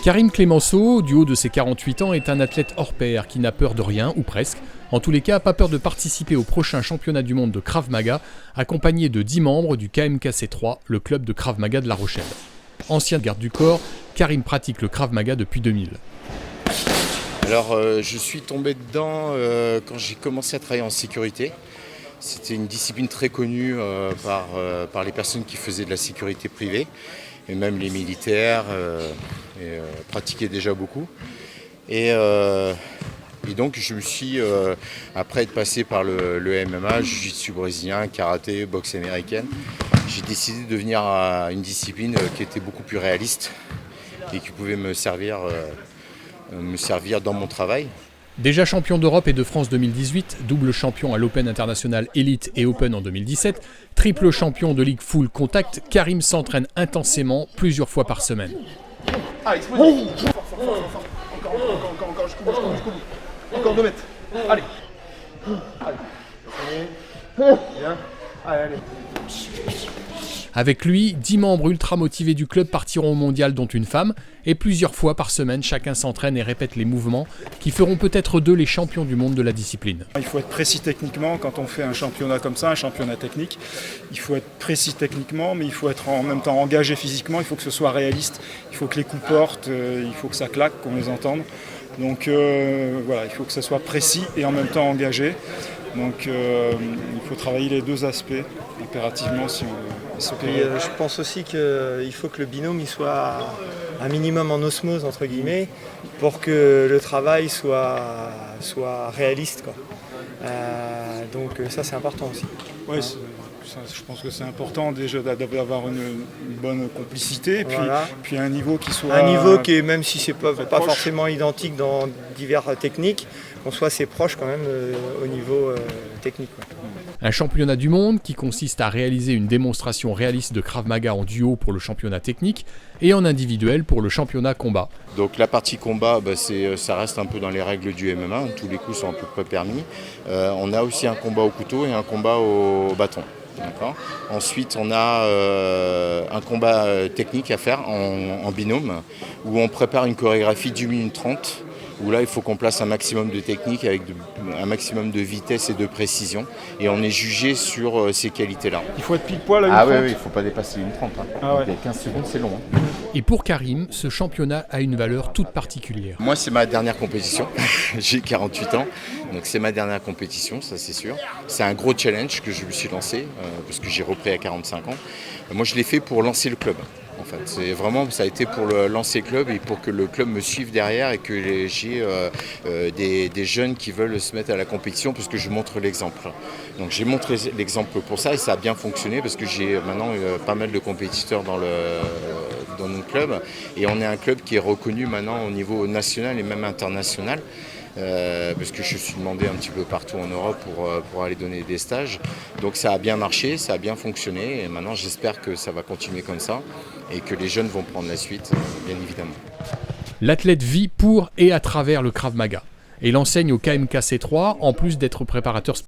Karim Clémenceau, du haut de ses 48 ans, est un athlète hors pair qui n'a peur de rien, ou presque. En tous les cas, pas peur de participer au prochain championnat du monde de Krav Maga, accompagné de 10 membres du KMKC3, le club de Krav Maga de La Rochelle. Ancien garde du corps, Karim pratique le Krav Maga depuis 2000. Alors, je suis tombé dedans quand j'ai commencé à travailler en sécurité. C'était une discipline très connue par les personnes qui faisaient de la sécurité privée, et même les militaires pratiquaient déjà beaucoup. Et donc je me suis, après être passé par le MMA, jiu-jitsu brésilien, karaté, boxe américaine, j'ai décidé de devenir une discipline qui était beaucoup plus réaliste et qui pouvait me servir dans mon travail. Déjà champion d'Europe et de France 2018, double champion à l'Open International Elite et Open en 2017, triple champion de Ligue Full Contact, Karim s'entraîne intensément plusieurs fois par semaine. Ah, explosif. Fort. Encore, je coupe. Encore 2 mètres. Allez. Bien. Allez. Avec lui, 10 membres ultra motivés du club partiront au mondial, dont une femme, et plusieurs fois par semaine, chacun s'entraîne et répète les mouvements qui feront peut-être d'eux les champions du monde de la discipline. Il faut être précis techniquement quand on fait un championnat comme ça, un championnat technique. Il faut être précis techniquement, mais il faut être en même temps engagé physiquement, il faut que ce soit réaliste, il faut que les coups portent, il faut que ça claque, qu'on les entende. Donc voilà, il faut que ça soit précis et en même temps engagé. Donc il faut travailler les deux aspects impérativement si on se Puis, je pense aussi qu'il faut que le binôme il soit un minimum en osmose entre guillemets pour que le travail soit réaliste, quoi. Donc ça c'est important aussi. Ouais, je pense que c'est important déjà d'avoir une bonne complicité, puis un niveau qui soit... Un niveau qui est, même si c'est pas forcément identique dans diverses techniques, qu'on soit assez proche quand même au niveau technique, quoi. Un championnat du monde qui consiste à réaliser une démonstration réaliste de Krav Maga en duo pour le championnat technique et en individuel pour le championnat combat. Donc la partie combat, ça reste un peu dans les règles du MMA, tous les coups sont à peu près permis. On a aussi un combat au couteau et un combat au bâton. D'accord. Ensuite, on a un combat technique à faire en binôme où on prépare une chorégraphie d'1 minute 30 où là, il faut qu'on place un maximum de technique avec un maximum de vitesse et de précision et on est jugé sur ces qualités-là. Il faut être pile-poil à une 30. Oui, il ne faut pas dépasser une 30. Les 15 secondes, c'est long. Et pour Karim, ce championnat a une valeur toute particulière. Moi, c'est ma dernière compétition. J'ai 48 ans, donc c'est ma dernière compétition, ça c'est sûr. C'est un gros challenge que je me suis lancé, parce que j'ai repris à 45 ans. Moi, je l'ai fait pour lancer le club. En fait, c'est vraiment, ça a été pour lancer le club et pour que le club me suive derrière et que j'ai des jeunes qui veulent se mettre à la compétition parce que je montre l'exemple. Donc j'ai montré l'exemple pour ça et ça a bien fonctionné parce que j'ai maintenant pas mal de compétiteurs dans notre club et on est un club qui est reconnu maintenant au niveau national et même international. Parce que je suis demandé un petit peu partout en Europe pour aller donner des stages. Donc ça a bien marché, ça a bien fonctionné et maintenant j'espère que ça va continuer comme ça et que les jeunes vont prendre la suite, bien évidemment. L'athlète vit pour et à travers le Krav Maga et l'enseigne au KMKC3 en plus d'être préparateur sportif.